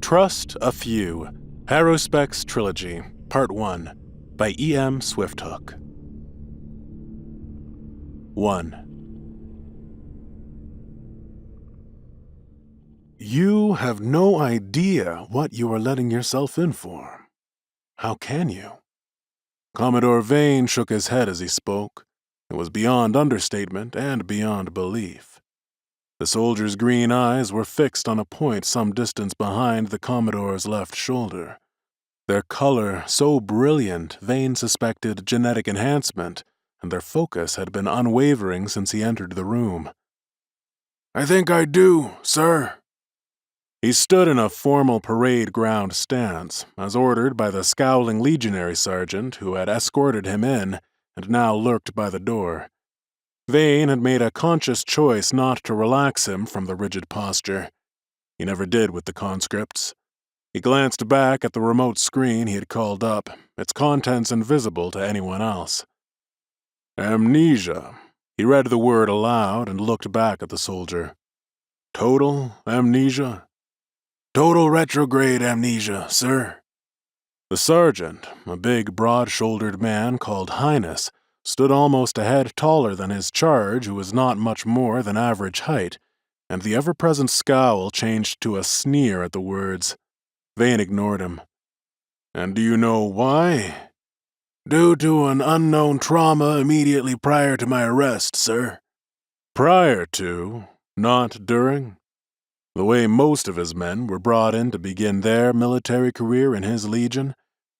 Trust a Few, Haruspex Trilogy, Part 1, by E.M. Swifthook. 1. You have no idea what you are letting yourself in for. How can you? Commodore Vane shook his head as he spoke. It was beyond understatement and beyond belief. The soldier's green eyes were fixed on a point some distance behind the Commodore's left shoulder. Their color so brilliant, Vane suspected genetic enhancement, and their focus had been unwavering since he entered the room. "I think I do, sir." He stood in a formal parade ground stance, as ordered by the scowling legionary sergeant who had escorted him in and now lurked by the door. Vane had made a conscious choice not to relax him from the rigid posture. He never did with the conscripts. He glanced back at the remote screen he had called up, its contents invisible to anyone else. Amnesia. He read the word aloud and looked back at the soldier. Total amnesia? Total retrograde amnesia, sir. The sergeant, a big, broad-shouldered man called Highness, stood almost a head taller than his charge, who was not much more than average height, and the ever-present scowl changed to a sneer at the words. Vane ignored him. "And do you know why?" "Due to an unknown trauma immediately prior to my arrest, sir." Prior to, not during? The way most of his men were brought in to begin their military career in his legion,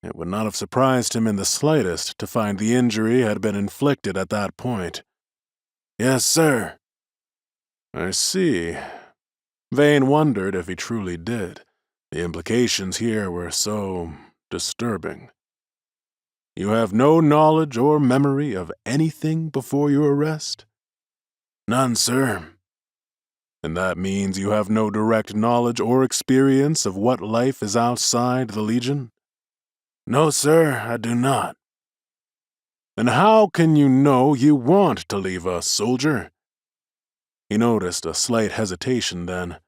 it would not have surprised him in the slightest to find the injury had been inflicted at that point. "Yes, sir." I see. Vane wondered if he truly did. The implications here were so disturbing. You have no knowledge or memory of anything before your arrest? None, sir. And that means you have no direct knowledge or experience of what life is outside the Legion? No, sir, I do not. Then how can you know you want to leave us, soldier? He noticed a slight hesitation then.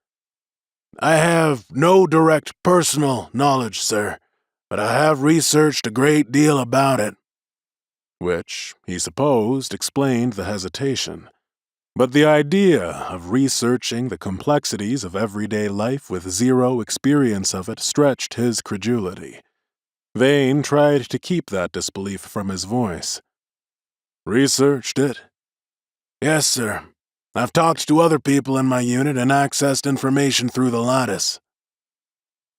I have no direct personal knowledge, sir, but I have researched a great deal about it. Which, he supposed, explained the hesitation. But the idea of researching the complexities of everyday life with zero experience of it stretched his credulity. Vane tried to keep that disbelief from his voice. Researched it? Yes, sir. I've talked to other people in my unit and accessed information through the lattice.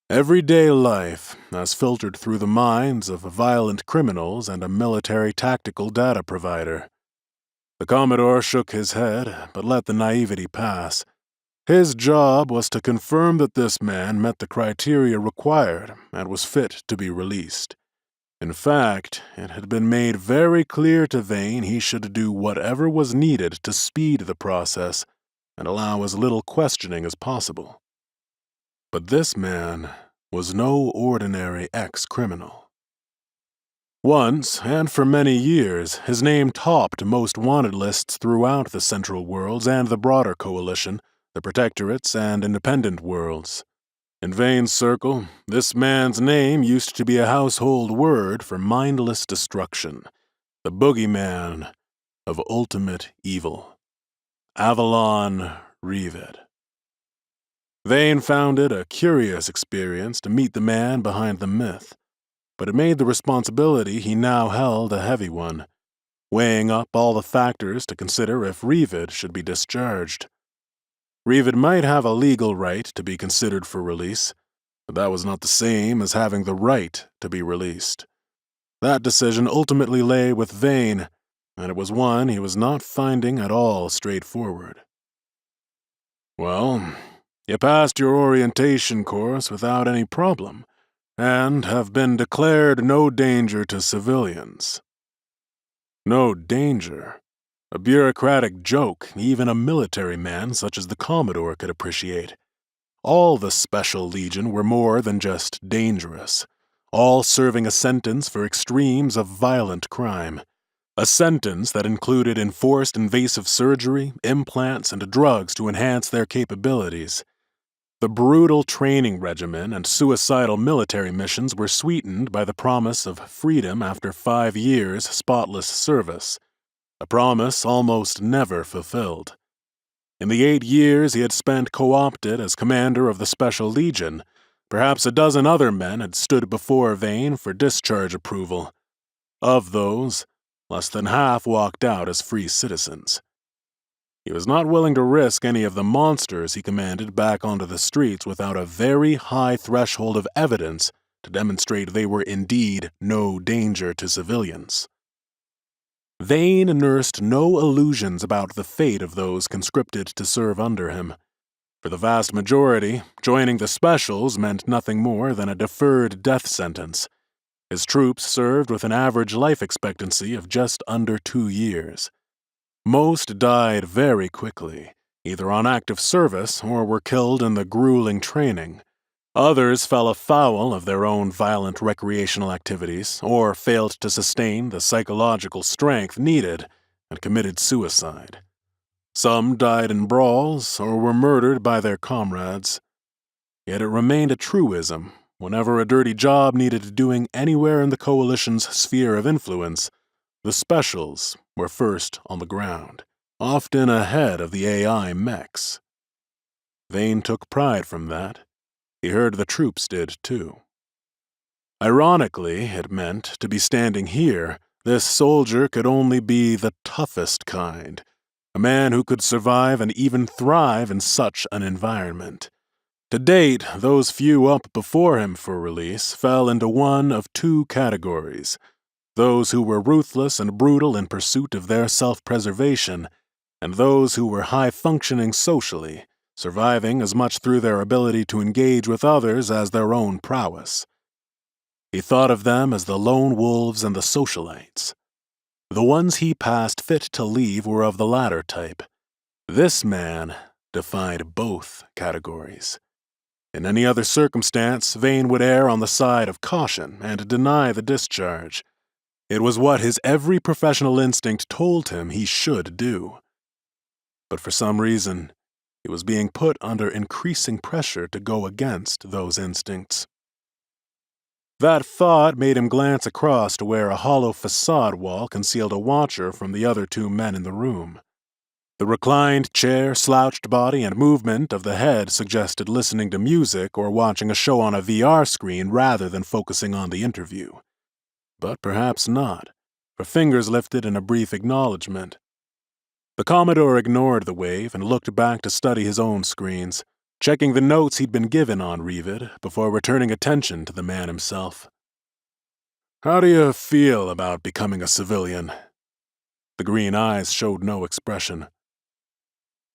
Everyday life, as filtered through the minds of violent criminals and a military tactical data provider. The Commodore shook his head, but let the naivety pass. His job was to confirm that this man met the criteria required and was fit to be released. In fact, it had been made very clear to Vane he should do whatever was needed to speed the process and allow as little questioning as possible. But this man was no ordinary ex-criminal. Once, and for many years, his name topped most wanted lists throughout the Central Worlds and the broader coalition, the Protectorates and Independent Worlds. In Vane's circle, this man's name used to be a household word for mindless destruction, the boogeyman of ultimate evil. Avalon Revid. Vane found it a curious experience to meet the man behind the myth, but it made the responsibility he now held a heavy one, weighing up all the factors to consider if Revid should be discharged. Revid might have a legal right to be considered for release, but that was not the same as having the right to be released. That decision ultimately lay with Vane, and it was one he was not finding at all straightforward. Well, you passed your orientation course without any problem, and have been declared no danger to civilians. No danger? A bureaucratic joke even a military man such as the Commodore could appreciate. All the Special Legion were more than just dangerous, all serving a sentence for extremes of violent crime. A sentence that included enforced invasive surgery, implants, and drugs to enhance their capabilities. The brutal training regimen and suicidal military missions were sweetened by the promise of freedom after 5 years' spotless service, a promise almost never fulfilled. In the 8 years he had spent co-opted as commander of the Special Legion, perhaps a dozen other men had stood before Vane for discharge approval. Of those, less than half walked out as free citizens. He was not willing to risk any of the monsters he commanded back onto the streets without a very high threshold of evidence to demonstrate they were indeed no danger to civilians. Vane nursed no illusions about the fate of those conscripted to serve under him. For the vast majority, joining the Specials meant nothing more than a deferred death sentence. His troops served with an average life expectancy of just under 2 years. Most died very quickly, either on active service or were killed in the grueling training. Others fell afoul of their own violent recreational activities or failed to sustain the psychological strength needed and committed suicide. Some died in brawls or were murdered by their comrades. Yet it remained a truism, whenever a dirty job needed doing anywhere in the Coalition's sphere of influence, the Specials were first on the ground, often ahead of the AI mechs. Vane took pride from that. He heard the troops did too. Ironically, it meant, to be standing here, this soldier could only be the toughest kind, a man who could survive and even thrive in such an environment. To date, those few up before him for release fell into one of 2 categories: those who were ruthless and brutal in pursuit of their self-preservation, and those who were high-functioning socially, surviving as much through their ability to engage with others as their own prowess. He thought of them as the lone wolves and the socialites. The ones he passed fit to leave were of the latter type. This man defied both categories. In any other circumstance, Vane would err on the side of caution and deny the discharge. It was what his every professional instinct told him he should do. But for some reason, he was being put under increasing pressure to go against those instincts. That thought made him glance across to where a hollow facade wall concealed a watcher from the other 2 men in the room. The reclined chair, slouched body, and movement of the head suggested listening to music or watching a show on a VR screen rather than focusing on the interview. But perhaps not, for fingers lifted in a brief acknowledgement. The Commodore ignored the wave and looked back to study his own screens, checking the notes he'd been given on Revid before returning attention to the man himself. "How do you feel about becoming a civilian?" The green eyes showed no expression.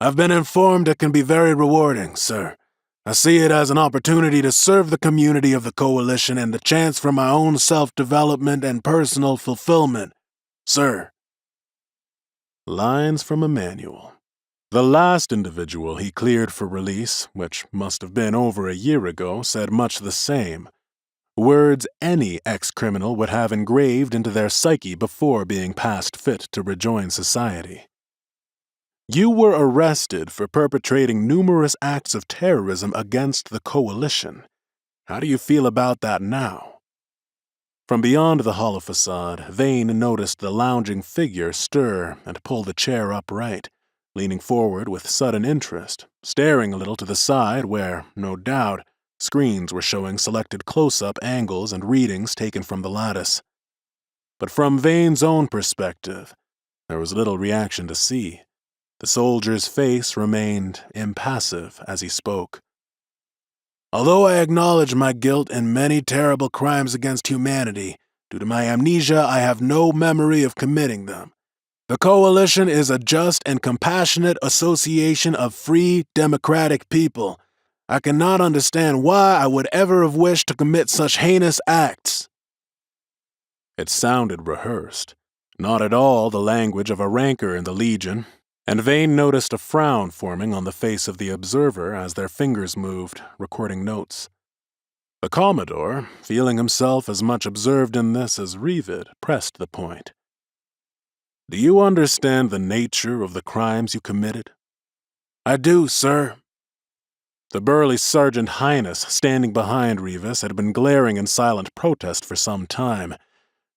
"I've been informed it can be very rewarding, sir. I see it as an opportunity to serve the community of the Coalition and the chance for my own self-development and personal fulfillment, sir." Lines from a manual. The last individual he cleared for release, which must have been over a year ago, said much the same. Words any ex-criminal would have engraved into their psyche before being passed fit to rejoin society. You were arrested for perpetrating numerous acts of terrorism against the Coalition. How do you feel about that now? From beyond the hollow facade, Vane noticed the lounging figure stir and pull the chair upright, leaning forward with sudden interest, staring a little to the side where, no doubt, screens were showing selected close-up angles and readings taken from the lattice. But from Vane's own perspective, there was little reaction to see. The soldier's face remained impassive as he spoke. "Although I acknowledge my guilt in many terrible crimes against humanity, due to my amnesia I have no memory of committing them. The Coalition is a just and compassionate association of free, democratic people. I cannot understand why I would ever have wished to commit such heinous acts." It sounded rehearsed, not at all the language of a rancor in the Legion, and Vane noticed a frown forming on the face of the observer as their fingers moved, recording notes. The Commodore, feeling himself as much observed in this as Revid, pressed the point. "Do you understand the nature of the crimes you committed?" "I do, sir." The burly Sergeant Highness, standing behind Rivas, had been glaring in silent protest for some time.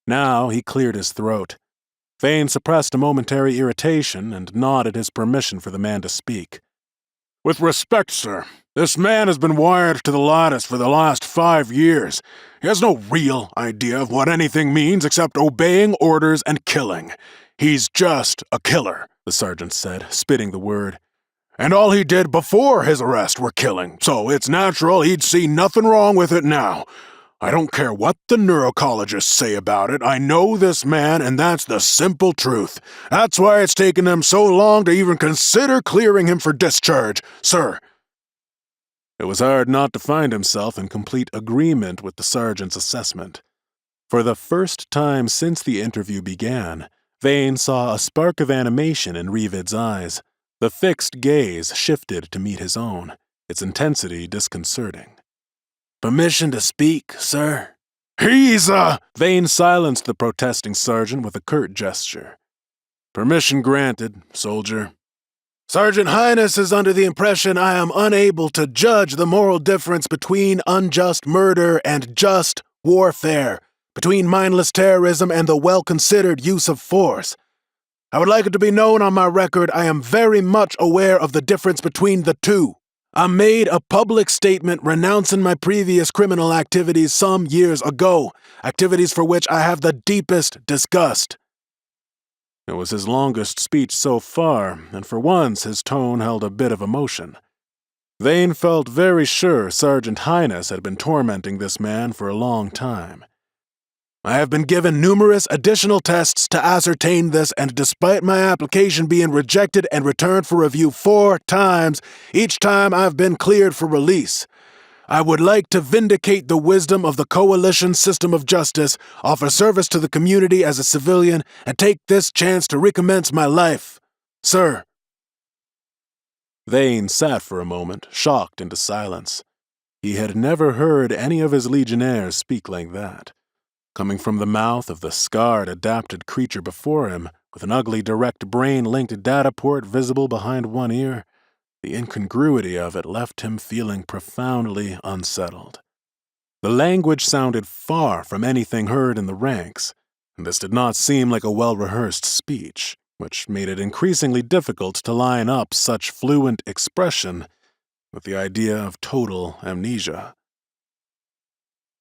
Now he cleared his throat. Vane suppressed a momentary irritation and nodded his permission for the man to speak. "With respect, sir, this man has been wired to the lattice for the last 5 years. He has no real idea of what anything means except obeying orders and killing. He's just a killer," the sergeant said, spitting the word. "And all he did before his arrest were killing, so it's natural he'd see nothing wrong with it now. I don't care what the neurocologists say about it. I know this man, and that's the simple truth. That's why it's taken them so long to even consider clearing him for discharge, sir." It was hard not to find himself in complete agreement with the sergeant's assessment. For the first time since the interview began, Vane saw a spark of animation in Revid's eyes. The fixed gaze shifted to meet his own, its intensity disconcerting. "Permission to speak, sir?" "He's a—" Vane silenced the protesting sergeant with a curt gesture. "Permission granted, soldier." "Sergeant Highness is under the impression I am unable to judge the moral difference between unjust murder and just warfare, between mindless terrorism and the well-considered use of force. I would like it to be known on my record I am very much aware of the difference between the two. I made a public statement renouncing my previous criminal activities some years ago, activities for which I have the deepest disgust." It was his longest speech so far, and for once his tone held a bit of emotion. Vane felt very sure Sergeant Highness had been tormenting this man for a long time. "I have been given numerous additional tests to ascertain this, and despite my application being rejected and returned for review 4 times, each time I've been cleared for release. I would like to vindicate the wisdom of the coalition system of justice, offer service to the community as a civilian, and take this chance to recommence my life. Sir." Vane sat for a moment, shocked into silence. He had never heard any of his legionnaires speak like that. Coming from the mouth of the scarred, adapted creature before him, with an ugly direct brain-linked data port visible behind one ear, the incongruity of it left him feeling profoundly unsettled. The language sounded far from anything heard in the ranks, and this did not seem like a well-rehearsed speech, which made it increasingly difficult to line up such fluent expression with the idea of total amnesia.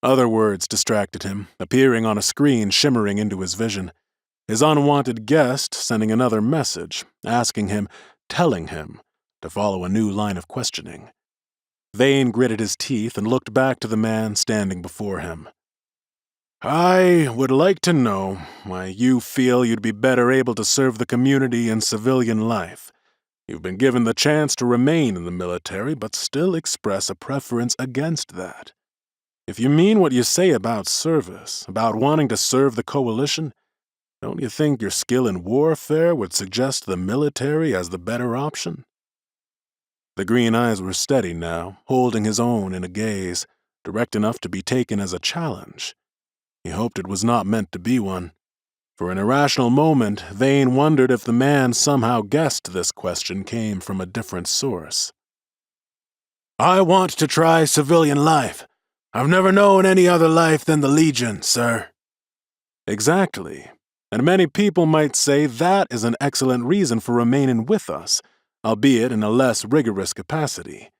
Other words distracted him, appearing on a screen shimmering into his vision. His unwanted guest sending another message, asking him, telling him, to follow a new line of questioning. Vane gritted his teeth and looked back to the man standing before him. "I would like to know why you feel you'd be better able to serve the community in civilian life. You've been given the chance to remain in the military, but still express a preference against that. If you mean what you say about service, about wanting to serve the coalition, don't you think your skill in warfare would suggest the military as the better option?" The green eyes were steady now, holding his own in a gaze, direct enough to be taken as a challenge. He hoped it was not meant to be one. For an irrational moment, Vane wondered if the man somehow guessed this question came from a different source. "I want to try civilian life. I've never known any other life than the Legion, sir." Exactly. And many people might say that is an excellent reason for remaining with us, albeit in a less rigorous capacity.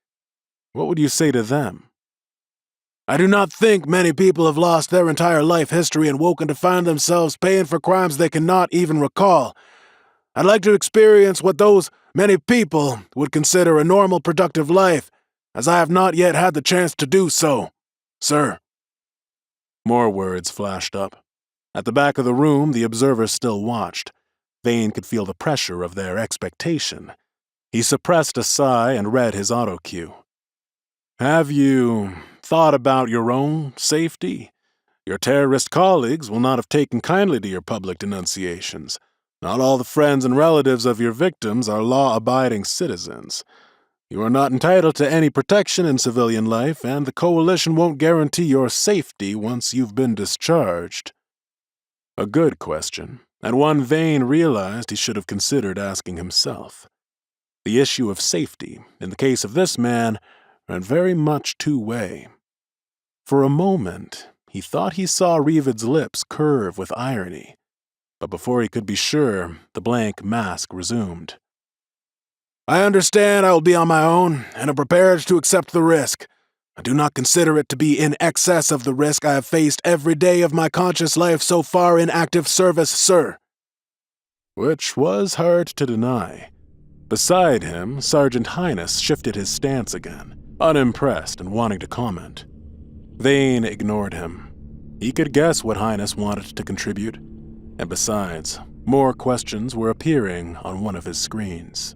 What would you say to them? "I do not think many people have lost their entire life history and woken to find themselves paying for crimes they cannot even recall. I'd like to experience what those many people would consider a normal, productive life, as I have not yet had the chance to do so, sir." More words flashed up. At the back of the room, the observers still watched. Vane could feel the pressure of their expectation. He suppressed a sigh and read his auto-cue. "Have you thought about your own safety? Your terrorist colleagues will not have taken kindly to your public denunciations. Not all the friends and relatives of your victims are law-abiding citizens. You are not entitled to any protection in civilian life, and the coalition won't guarantee your safety once you've been discharged." A good question, and one Vane realized he should have considered asking himself. The issue of safety, in the case of this man, and very much two-way. For a moment, he thought he saw Revid's lips curve with irony, but before he could be sure, the blank mask resumed. I understand I will be on my own, and am prepared to accept the risk. I do not consider it to be in excess of the risk I have faced every day of my conscious life so far in active service, sir. Which was hard to deny. Beside him, Sergeant Highness shifted his stance again, unimpressed and wanting to comment. Vane ignored him. He could guess what Highness wanted to contribute, and besides, more questions were appearing on one of his screens.